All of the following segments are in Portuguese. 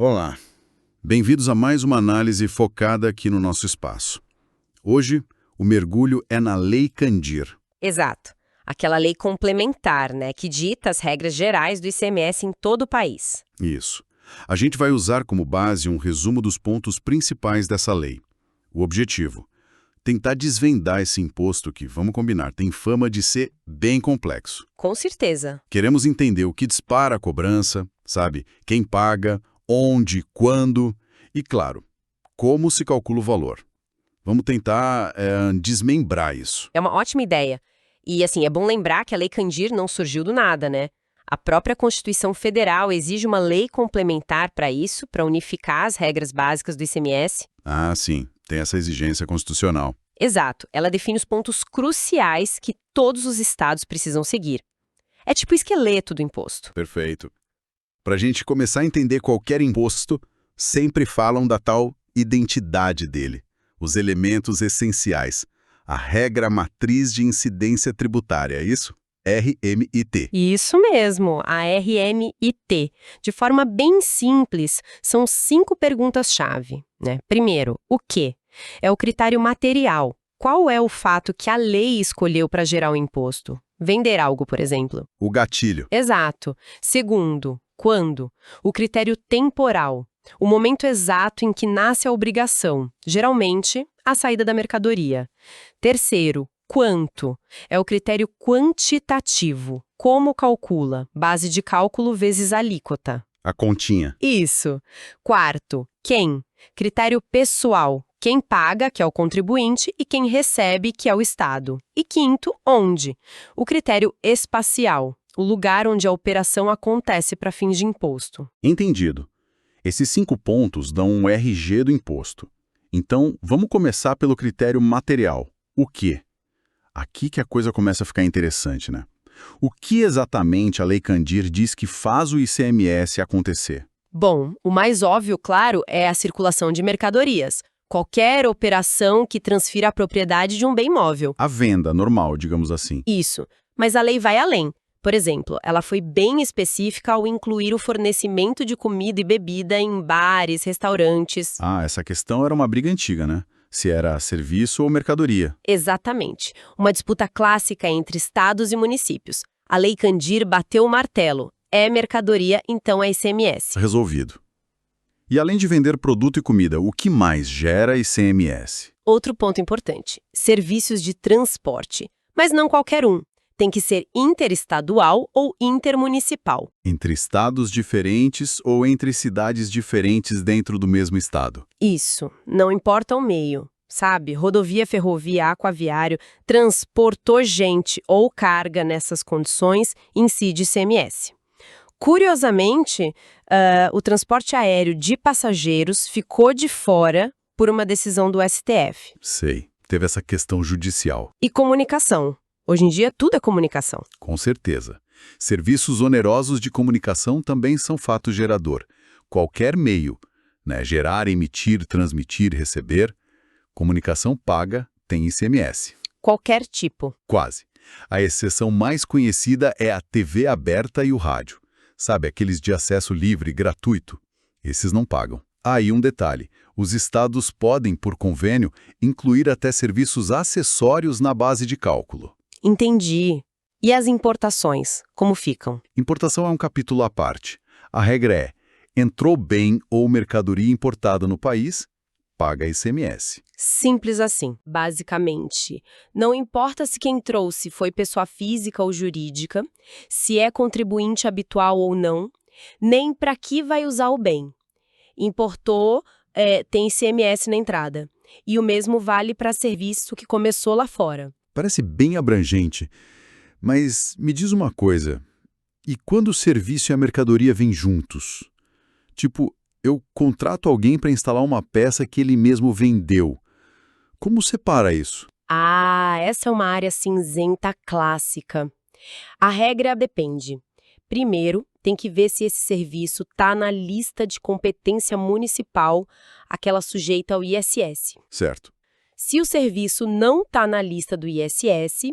Olá, bem-vindos a mais uma análise focada aqui no nosso espaço. Hoje, o mergulho é na Lei Candir. Exato. Aquela lei complementar, né, que dita as regras gerais do ICMS em todo o país. Isso. A gente vai usar como base um resumo dos pontos principais dessa lei. O objetivo: tentar desvendar esse imposto que, vamos combinar, tem fama de ser bem complexo. Com certeza. Queremos entender o que dispara a cobrança, sabe? Quem paga, onde, quando e, claro, como se calcula o valor. Vamos tentar desmembrar isso. É uma ótima ideia. E, assim, é bom lembrar que a Lei Candir não surgiu do nada, né? A própria Constituição Federal exige uma lei complementar para isso, para unificar as regras básicas do ICMS. Ah, sim, tem essa exigência constitucional. Exato. Ela define os pontos cruciais que todos os estados precisam seguir. É tipo o esqueleto do imposto. Perfeito. Para a gente começar a entender qualquer imposto, sempre falam da tal identidade dele, os elementos essenciais, a regra matriz de incidência tributária, é isso? RMIT. Isso mesmo, a RMIT. De forma bem simples, são 5 perguntas-chave, né? Primeiro, o quê? É o critério material. Qual é o fato que a lei escolheu para gerar o imposto? Vender algo, por exemplo. O gatilho. Exato. Segundo, quando? O critério temporal. O momento exato em que nasce a obrigação, geralmente, a saída da mercadoria. Terceiro, quanto? É o critério quantitativo. Como calcula? Base de cálculo vezes alíquota. A continha. Isso. Quarto, quem? Critério pessoal. Quem paga, que é o contribuinte, e quem recebe, que é o Estado. E quinto, onde? O critério espacial. O lugar onde a operação acontece para fins de imposto. Entendido. Esses 5 pontos dão um RG do imposto. Então, vamos começar pelo critério material. O quê? Aqui que a coisa começa a ficar interessante, né? O que exatamente a Lei Candir diz que faz o ICMS acontecer? Bom, o mais óbvio, claro, é a circulação de mercadorias. Qualquer operação que transfira a propriedade de um bem móvel. A venda normal, digamos assim. Isso. Mas a lei vai além. Por exemplo, ela foi bem específica ao incluir o fornecimento de comida e bebida em bares, restaurantes. Ah, essa questão era uma briga antiga, né? Se era serviço ou mercadoria. Exatamente. Uma disputa clássica entre estados e municípios. A Lei Candir bateu o martelo. É mercadoria, então é ICMS. Resolvido. E além de vender produto e comida, o que mais gera ICMS? Outro ponto importante: serviços de transporte. Mas não qualquer um. Tem que ser interestadual ou intermunicipal. Entre estados diferentes ou entre cidades diferentes dentro do mesmo estado? Isso, não importa o meio, sabe? Rodovia, ferrovia, aquaviário, transportou gente ou carga nessas condições, incide ICMS. Curiosamente, o transporte aéreo de passageiros ficou de fora por uma decisão do STF. Sei, teve essa questão judicial. E comunicação. Hoje em dia, tudo é comunicação. Com certeza. Serviços onerosos de comunicação também são fato gerador. Qualquer meio, né, gerar, emitir, transmitir, receber, comunicação paga tem ICMS. Qualquer tipo. Quase. A exceção mais conhecida é a TV aberta e o rádio. Sabe, aqueles de acesso livre, gratuito? Esses não pagam. Aí um detalhe, os estados podem, por convênio, incluir até serviços acessórios na base de cálculo. Entendi. E as importações, como ficam? Importação é um capítulo à parte. A regra é, entrou bem ou mercadoria importada no país, paga ICMS. Simples assim, basicamente. Não importa se quem trouxe foi pessoa física ou jurídica, se é contribuinte habitual ou não, nem para que vai usar o bem. Importou, tem ICMS na entrada. E o mesmo vale para serviço que começou lá fora. Parece bem abrangente, mas me diz uma coisa, e quando o serviço e a mercadoria vêm juntos? Tipo, eu contrato alguém para instalar uma peça que ele mesmo vendeu. Como separa isso? Ah, essa é uma área cinzenta clássica. A regra depende. Primeiro, tem que ver se esse serviço está na lista de competência municipal, aquela sujeita ao ISS. Certo. Se o serviço não está na lista do ISS,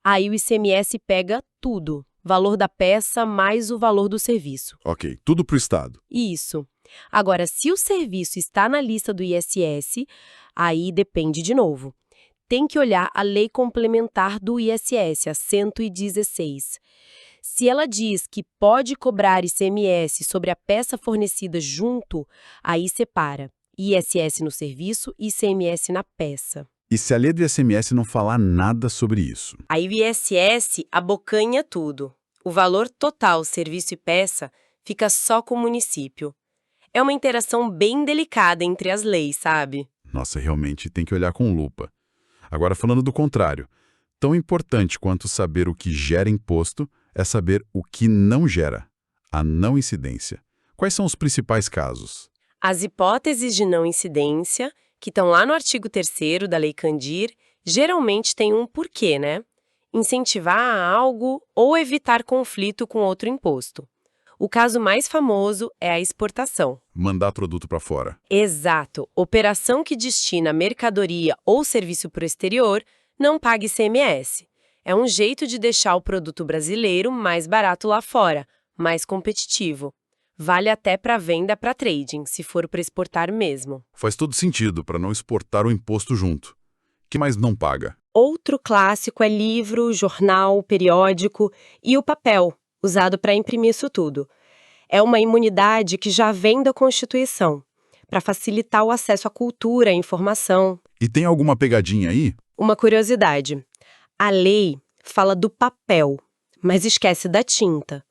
aí o ICMS pega tudo, valor da peça mais o valor do serviço. Ok, tudo para o Estado. Isso. Agora, se o serviço está na lista do ISS, aí depende de novo. Tem que olhar a lei complementar do ISS, a 116. Se ela diz que pode cobrar ICMS sobre a peça fornecida junto, aí separa ISS no serviço e ICMS na peça. E se a lei do ICMS não falar nada sobre isso? Aí o ISS abocanha tudo. O valor total, serviço e peça, fica só com o município. É uma interação bem delicada entre as leis, sabe? Nossa, realmente tem que olhar com lupa. Agora, falando do contrário, tão importante quanto saber o que gera imposto é saber o que não gera, a não incidência. Quais são os principais casos? As hipóteses de não incidência, que estão lá no artigo 3º da Lei Candir, geralmente têm um porquê, né? Incentivar algo ou evitar conflito com outro imposto. O caso mais famoso é a exportação. Mandar produto para fora. Exato. Operação que destina mercadoria ou serviço para o exterior não paga ICMS. É um jeito de deixar o produto brasileiro mais barato lá fora, mais competitivo. Vale até para venda para trading, se for para exportar mesmo. Faz todo sentido para não exportar o imposto junto. Que mais não paga? Outro clássico é livro, jornal, periódico e o papel, usado para imprimir isso tudo. É uma imunidade que já vem da Constituição, para facilitar o acesso à cultura, à informação. E tem alguma pegadinha aí? Uma curiosidade. A lei fala do papel, mas esquece da tinta.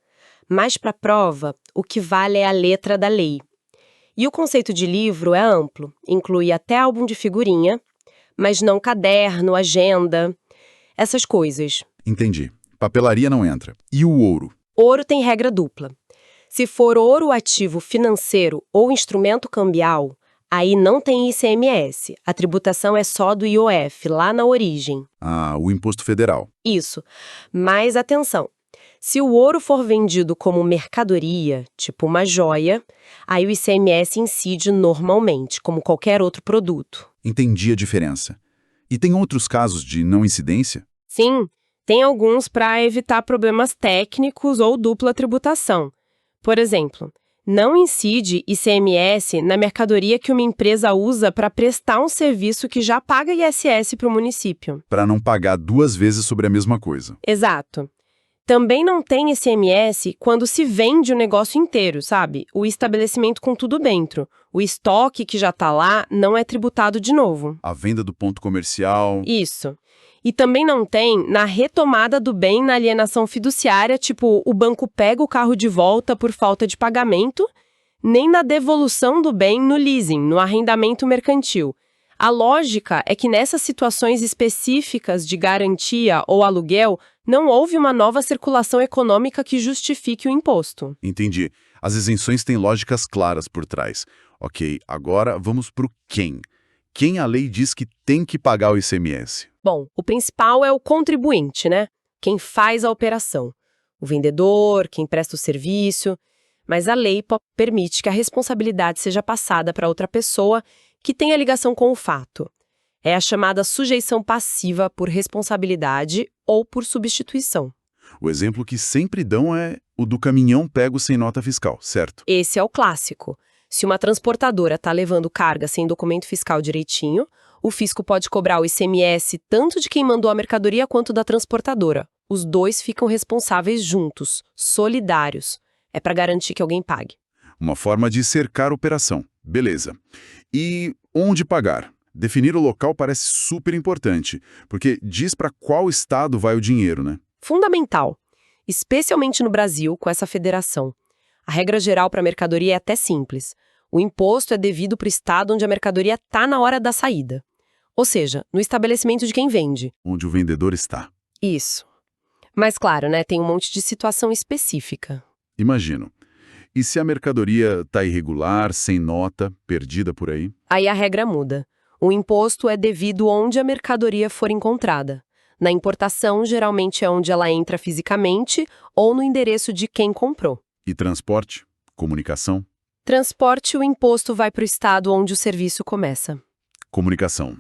Mas para a prova, o que vale é a letra da lei. E o conceito de livro é amplo, inclui até álbum de figurinha, mas não caderno, agenda, essas coisas. Entendi. Papelaria não entra. E o ouro? Ouro tem regra dupla. Se for ouro ativo financeiro ou instrumento cambial, aí não tem ICMS. A tributação é só do IOF, lá na origem. Ah, o imposto federal. Isso. Mas atenção, se o ouro for vendido como mercadoria, tipo uma joia, aí o ICMS incide normalmente, como qualquer outro produto. Entendi a diferença. E tem outros casos de não incidência? Sim, tem alguns para evitar problemas técnicos ou dupla tributação. Por exemplo, não incide ICMS na mercadoria que uma empresa usa para prestar um serviço que já paga ISS para o município. Para não pagar duas vezes sobre a mesma coisa. Exato. Também não tem ICMS quando se vende o negócio inteiro, sabe? O estabelecimento com tudo dentro. O estoque que já está lá não é tributado de novo. A venda do ponto comercial. Isso. E também não tem na retomada do bem na alienação fiduciária, tipo, o banco pega o carro de volta por falta de pagamento, nem na devolução do bem no leasing, no arrendamento mercantil. A lógica é que nessas situações específicas de garantia ou aluguel, não houve uma nova circulação econômica que justifique o imposto. Entendi. As isenções têm lógicas claras por trás. Ok, agora vamos para o quem. Quem a lei diz que tem que pagar o ICMS? Bom, o principal é o contribuinte, né? Quem faz a operação. O vendedor, quem presta o serviço. Mas a lei permite que a responsabilidade seja passada para outra pessoa que tenha ligação com o fato. É a chamada sujeição passiva por responsabilidade ou por substituição. O exemplo que sempre dão é o do caminhão pego sem nota fiscal, certo? Esse é o clássico. Se uma transportadora está levando carga sem documento fiscal direitinho, o fisco pode cobrar o ICMS tanto de quem mandou a mercadoria quanto da transportadora. Os dois ficam responsáveis juntos, solidários. É para garantir que alguém pague. Uma forma de cercar a operação. Beleza. E onde pagar? Definir o local parece super importante, porque diz para qual estado vai o dinheiro, né? Fundamental. Especialmente no Brasil, com essa federação. A regra geral para a mercadoria é até simples. O imposto é devido para o estado onde a mercadoria está na hora da saída. Ou seja, no estabelecimento de quem vende. Onde o vendedor está. Isso. Mas claro, né, tem um monte de situação específica. Imagino. E se a mercadoria está irregular, sem nota, perdida por aí? Aí a regra muda. O imposto é devido onde a mercadoria for encontrada. Na importação, geralmente é onde ela entra fisicamente ou no endereço de quem comprou. E transporte? Comunicação? Transporte, o imposto vai para o estado onde o serviço começa. Comunicação.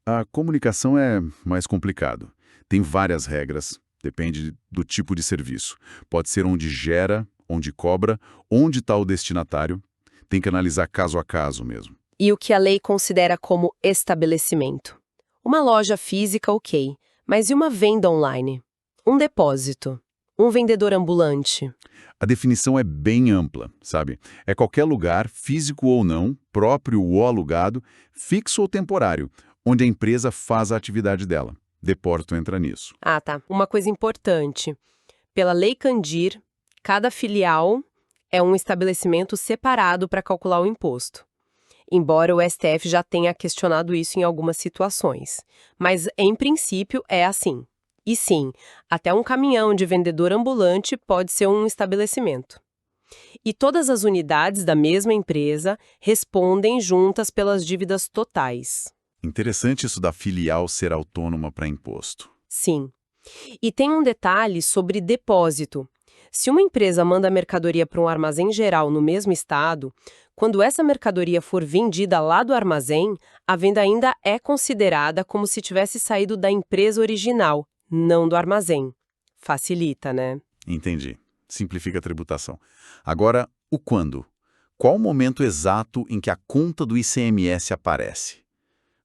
A comunicação é mais complicado. Tem várias regras, depende do tipo de serviço. Pode ser onde gera, onde cobra, onde está o destinatário. Tem que analisar caso a caso mesmo. E o que a lei considera como estabelecimento? Uma loja física, ok, mas e uma venda online? Um depósito? Um vendedor ambulante? A definição é bem ampla, sabe? É qualquer lugar, físico ou não, próprio ou alugado, fixo ou temporário, onde a empresa faz a atividade dela. Depósito entra nisso. Ah, tá. Uma coisa importante. Pela Lei Candir, cada filial é um estabelecimento separado para calcular o imposto. Embora o STF já tenha questionado isso em algumas situações. Mas, em princípio, é assim. E sim, até um caminhão de vendedor ambulante pode ser um estabelecimento. E todas as unidades da mesma empresa respondem juntas pelas dívidas totais. Interessante isso da filial ser autônoma para imposto. Sim. E tem um detalhe sobre depósito. Se uma empresa manda mercadoria para um armazém geral no mesmo estado, quando essa mercadoria for vendida lá do armazém, a venda ainda é considerada como se tivesse saído da empresa original, não do armazém. Facilita, né? Entendi. Simplifica a tributação. Agora, o quando? Qual o momento exato em que a conta do ICMS aparece?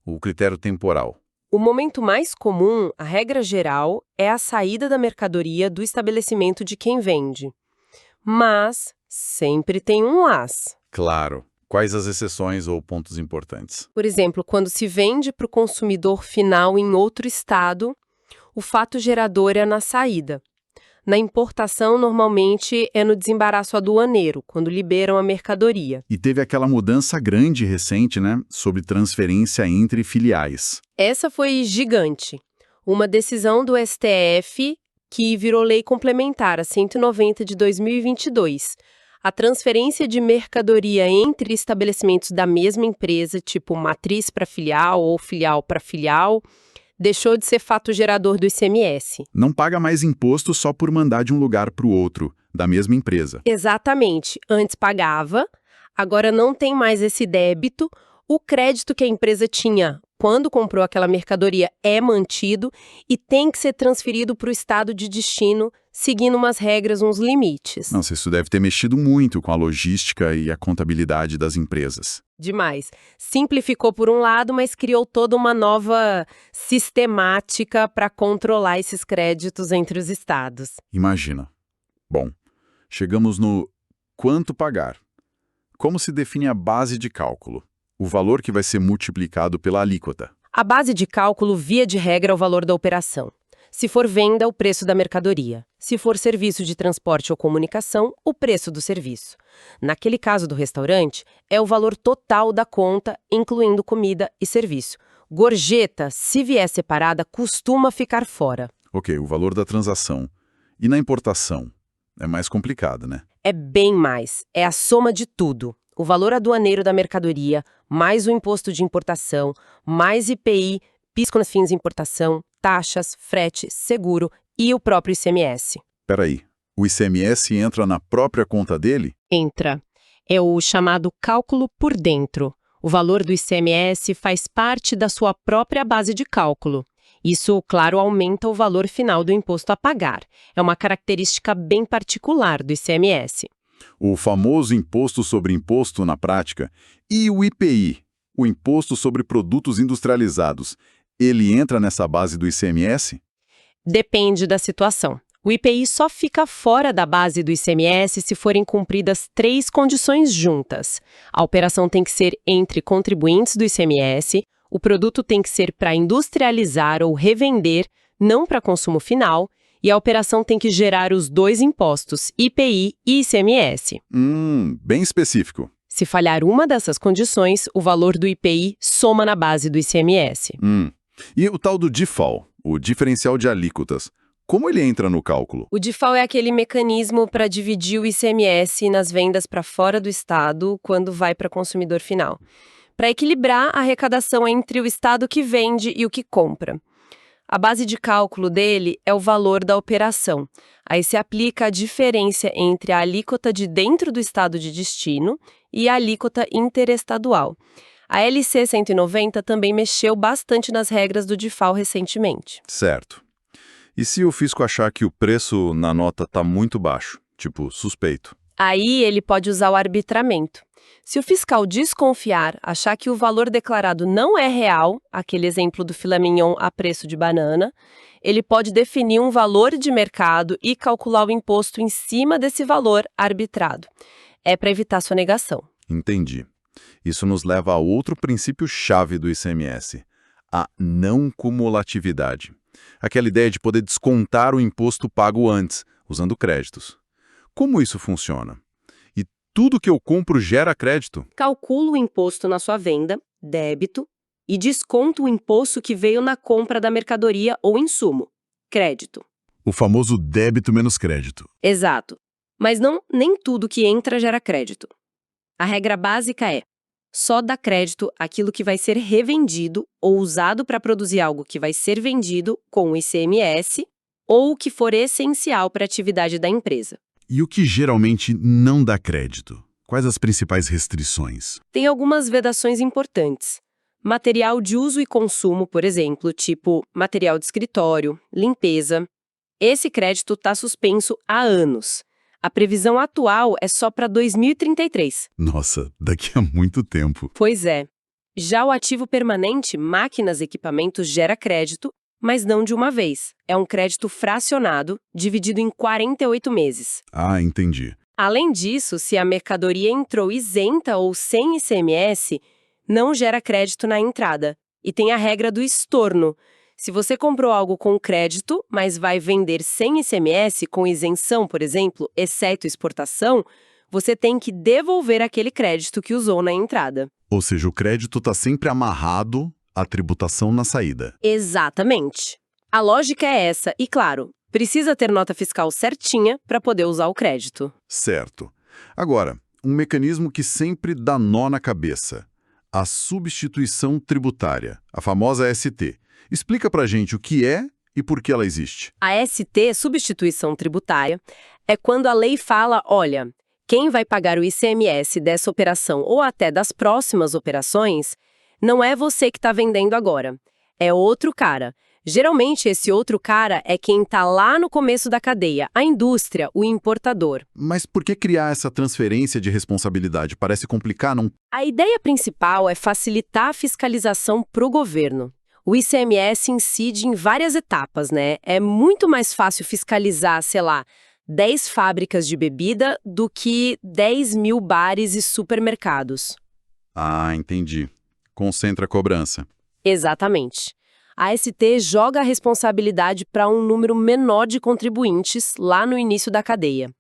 O critério temporal. O momento mais comum, a regra geral, é a saída da mercadoria do estabelecimento de quem vende. Mas sempre tem um mas. Claro. Quais as exceções ou pontos importantes? Por exemplo, quando se vende para o consumidor final em outro estado, o fato gerador é na saída. Na importação, normalmente, é no desembaraço aduaneiro, quando liberam a mercadoria. E teve aquela mudança grande recente, né, sobre transferência entre filiais. Essa foi gigante. Uma decisão do STF que virou lei complementar, a 190 de 2022. A transferência de mercadoria entre estabelecimentos da mesma empresa, tipo matriz para filial ou filial para filial, deixou de ser fato gerador do ICMS. Não paga mais imposto só por mandar de um lugar para o outro, da mesma empresa. Exatamente. Antes pagava, agora não tem mais esse débito. O crédito que a empresa tinha quando comprou aquela mercadoria é mantido e tem que ser transferido para o estado de destino, seguindo umas regras, uns limites. Nossa, isso deve ter mexido muito com a logística e a contabilidade das empresas. Demais. Simplificou por um lado, mas criou toda uma nova sistemática para controlar esses créditos entre os estados. Imagina. Bom, chegamos no quanto pagar. Como se define a base de cálculo? O valor que vai ser multiplicado pela alíquota. A base de cálculo, via de regra, é o valor da operação. Se for venda, o preço da mercadoria. Se for serviço de transporte ou comunicação, o preço do serviço. Naquele caso do restaurante, é o valor total da conta, incluindo comida e serviço. Gorjeta, se vier separada, costuma ficar fora. Ok, o valor da transação. E na importação? É mais complicado, né? É bem mais. É a soma de tudo. O valor aduaneiro da mercadoria, mais o imposto de importação, mais IPI, pisco nos fins de importação, taxas, frete, seguro e o próprio ICMS. Peraí, o ICMS entra na própria conta dele? Entra. É o chamado cálculo por dentro. O valor do ICMS faz parte da sua própria base de cálculo. Isso, claro, aumenta o valor final do imposto a pagar. É uma característica bem particular do ICMS. O famoso imposto sobre imposto na prática. E o IPI, o Imposto sobre Produtos Industrializados, ele entra nessa base do ICMS? Depende da situação. O IPI só fica fora da base do ICMS se forem cumpridas 3 condições juntas. A operação tem que ser entre contribuintes do ICMS, o produto tem que ser para industrializar ou revender, não para consumo final, e a operação tem que gerar os 2 impostos, IPI e ICMS. Bem específico. Se falhar uma dessas condições, o valor do IPI soma na base do ICMS. E o tal do DIFAL, o diferencial de alíquotas, como ele entra no cálculo? O DIFAL é aquele mecanismo para dividir o ICMS nas vendas para fora do estado quando vai para consumidor final, para equilibrar a arrecadação entre o estado que vende e o que compra. A base de cálculo dele é o valor da operação. Aí se aplica a diferença entre a alíquota de dentro do estado de destino e a alíquota interestadual. A LC 190 também mexeu bastante nas regras do DIFAL recentemente. Certo. E se o fisco achar que o preço na nota está muito baixo, tipo suspeito? Aí ele pode usar o arbitramento. Se o fiscal desconfiar, achar que o valor declarado não é real, aquele exemplo do filé mignon a preço de banana, ele pode definir um valor de mercado e calcular o imposto em cima desse valor arbitrado. É para evitar sonegação. Entendi. Isso nos leva a outro princípio-chave do ICMS, a não cumulatividade. Aquela ideia de poder descontar o imposto pago antes, usando créditos. Como isso funciona? E tudo que eu compro gera crédito? Calcula o imposto na sua venda, débito, e desconta o imposto que veio na compra da mercadoria ou insumo, crédito. O famoso débito menos crédito. Exato. Mas nem tudo que entra gera crédito. A regra básica é: só dá crédito aquilo que vai ser revendido ou usado para produzir algo que vai ser vendido com o ICMS ou o que for essencial para a atividade da empresa. E o que geralmente não dá crédito? Quais as principais restrições? Tem algumas vedações importantes. Material de uso e consumo, por exemplo, tipo material de escritório, limpeza. Esse crédito está suspenso há anos. A previsão atual é só para 2033. Nossa, daqui a muito tempo. Pois é. Já o ativo permanente, máquinas e equipamentos, gera crédito, mas não de uma vez. É um crédito fracionado, dividido em 48 meses. Ah, entendi. Além disso, se a mercadoria entrou isenta ou sem ICMS, não gera crédito na entrada. E tem a regra do estorno. Se você comprou algo com crédito, mas vai vender sem ICMS, com isenção, por exemplo, exceto exportação, você tem que devolver aquele crédito que usou na entrada. Ou seja, o crédito está sempre amarrado à tributação na saída. Exatamente. A lógica é essa e, claro, precisa ter nota fiscal certinha para poder usar o crédito. Certo. Agora, um mecanismo que sempre dá nó na cabeça. A substituição tributária, a famosa ST. Explica pra gente o que é e por que ela existe. A ST, substituição tributária, é quando a lei fala, olha, quem vai pagar o ICMS dessa operação ou até das próximas operações não é você que está vendendo agora, é outro cara. Geralmente, esse outro cara é quem está lá no começo da cadeia, a indústria, o importador. Mas por que criar essa transferência de responsabilidade? Parece complicar, não? A ideia principal é facilitar a fiscalização para o governo. O ICMS incide em várias etapas, né? É muito mais fácil fiscalizar, sei lá, 10 fábricas de bebida do que 10 mil bares e supermercados. Ah, entendi. Concentra a cobrança. Exatamente. A ST joga a responsabilidade para um número menor de contribuintes lá no início da cadeia.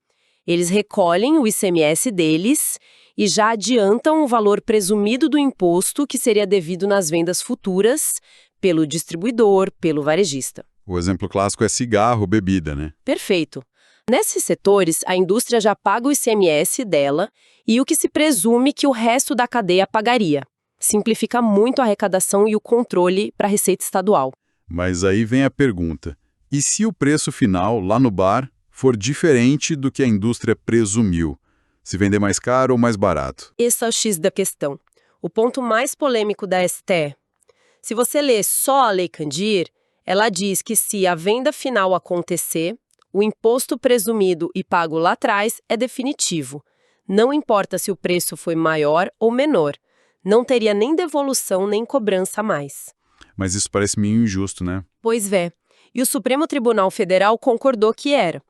Eles recolhem o ICMS deles e já adiantam o valor presumido do imposto que seria devido nas vendas futuras pelo distribuidor, pelo varejista. O exemplo clássico é cigarro, bebida, né? Perfeito. Nesses setores, a indústria já paga o ICMS dela e o que se presume que o resto da cadeia pagaria. Simplifica muito a arrecadação e o controle para a Receita Estadual. Mas aí vem a pergunta. E se o preço final, lá no bar, for diferente do que a indústria presumiu? Se vender mais caro ou mais barato? Esse é o X da questão. O ponto mais polêmico da ST é: se você lê só a Lei Candir, ela diz que se a venda final acontecer, o imposto presumido e pago lá atrás é definitivo. Não importa se o preço foi maior ou menor. Não teria nem devolução nem cobrança a mais. Mas isso parece meio injusto, né? Pois é. E o Supremo Tribunal Federal concordou que era.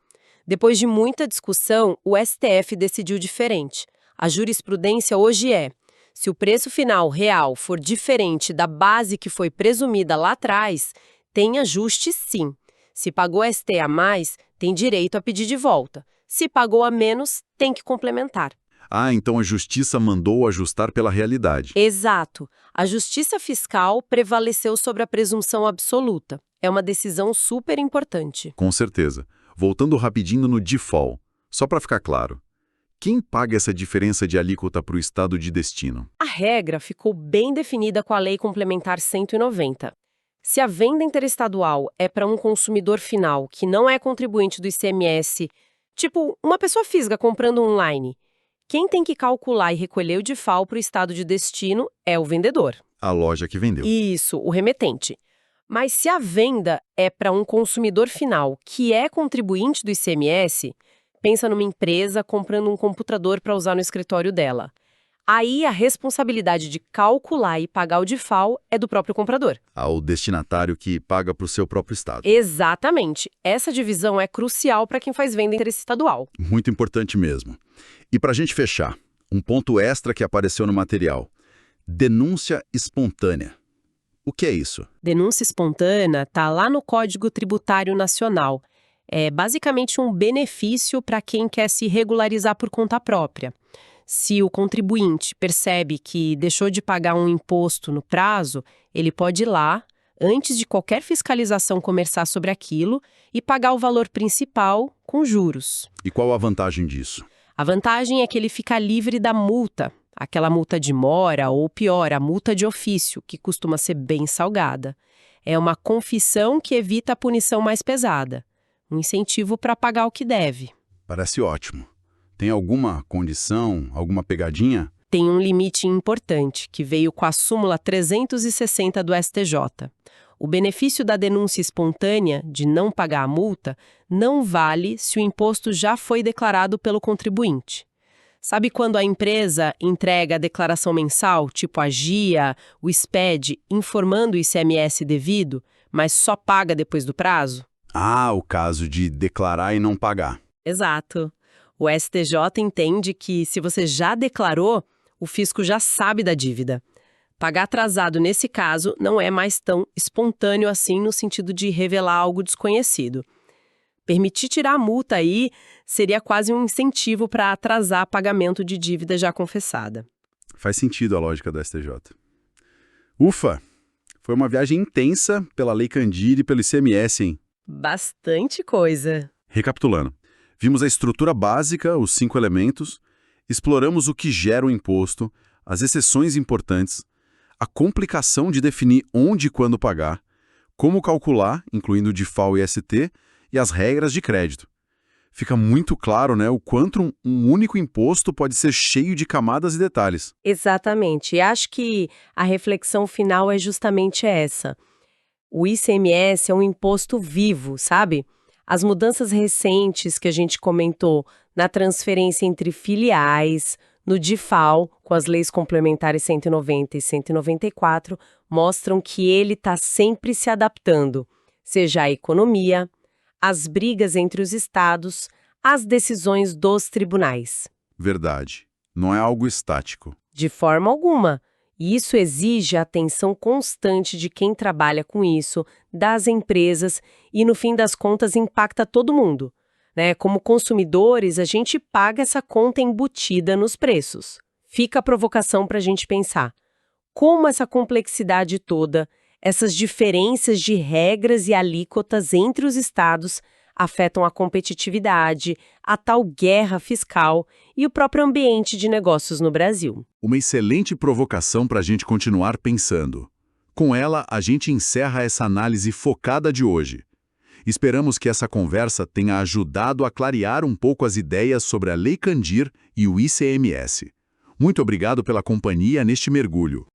Depois de muita discussão, o STF decidiu diferente. A jurisprudência hoje é: se o preço final real for diferente da base que foi presumida lá atrás, tem ajuste sim. Se pagou ST a mais, tem direito a pedir de volta. Se pagou a menos, tem que complementar. Ah, então a justiça mandou ajustar pela realidade. Exato. A justiça fiscal prevaleceu sobre a presunção absoluta. É uma decisão super importante. Com certeza. Voltando rapidinho no default, só para ficar claro. Quem paga essa diferença de alíquota para o estado de destino? A regra ficou bem definida com a Lei Complementar 190. Se a venda interestadual é para um consumidor final que não é contribuinte do ICMS, tipo uma pessoa física comprando online, quem tem que calcular e recolher o DIFAL para o estado de destino é o vendedor. A loja que vendeu. Isso, o remetente. Mas se a venda é para um consumidor final que é contribuinte do ICMS, pensa numa empresa comprando um computador para usar no escritório dela. Aí a responsabilidade de calcular e pagar o DIFAL é do próprio comprador. Ao destinatário que paga para o seu próprio estado. Exatamente. Essa divisão é crucial para quem faz venda interestadual. Muito importante mesmo. E para a gente fechar, um ponto extra que apareceu no material. Denúncia espontânea. O que é isso? Denúncia espontânea está lá no Código Tributário Nacional. É basicamente um benefício para quem quer se regularizar por conta própria. Se o contribuinte percebe que deixou de pagar um imposto no prazo, ele pode ir lá, antes de qualquer fiscalização começar sobre aquilo, e pagar o valor principal com juros. E qual a vantagem disso? A vantagem é que ele fica livre da multa, aquela multa de mora ou, pior, a multa de ofício, que costuma ser bem salgada. É uma confissão que evita a punição mais pesada, um incentivo para pagar o que deve. Parece ótimo. Tem alguma condição, alguma pegadinha? Tem um limite importante, que veio com a súmula 360 do STJ. O benefício da denúncia espontânea, de não pagar a multa, não vale se o imposto já foi declarado pelo contribuinte. Sabe quando a empresa entrega a declaração mensal, tipo a GIA, o SPED, informando o ICMS devido, mas só paga depois do prazo? Ah, o caso de declarar e não pagar. Exato. O STJ entende que, se você já declarou, o fisco já sabe da dívida. Pagar atrasado, nesse caso, não é mais tão espontâneo assim no sentido de revelar algo desconhecido. Permitir tirar a multa aí seria quase um incentivo para atrasar pagamento de dívida já confessada. Faz sentido a lógica do STJ. Ufa! Foi uma viagem intensa pela Lei Candir e pelo ICMS, hein? Bastante coisa. Recapitulando. Vimos a estrutura básica, os 5 elementos, exploramos o que gera o imposto, as exceções importantes, a complicação de definir onde e quando pagar, como calcular, incluindo DIFAL e ST, e as regras de crédito. Fica muito claro, né, o quanto um único imposto pode ser cheio de camadas e detalhes. Exatamente. E acho que a reflexão final é justamente essa. O ICMS é um imposto vivo, sabe? As mudanças recentes que a gente comentou na transferência entre filiais, no DIFAL, com as leis complementares 190 e 194, mostram que ele está sempre se adaptando, seja a economia, as brigas entre os estados, as decisões dos tribunais. Verdade. Não é algo estático. De forma alguma. E isso exige a atenção constante de quem trabalha com isso, das empresas e, no fim das contas, impacta todo mundo. Né? Como consumidores, a gente paga essa conta embutida nos preços. Fica a provocação para a gente pensar como essa complexidade toda, essas diferenças de regras e alíquotas entre os estados afetam a competitividade, a tal guerra fiscal e o próprio ambiente de negócios no Brasil. Uma excelente provocação para a gente continuar pensando. Com ela, a gente encerra essa análise focada de hoje. Esperamos que essa conversa tenha ajudado a clarear um pouco as ideias sobre a Lei Candir e o ICMS. Muito obrigado pela companhia neste mergulho.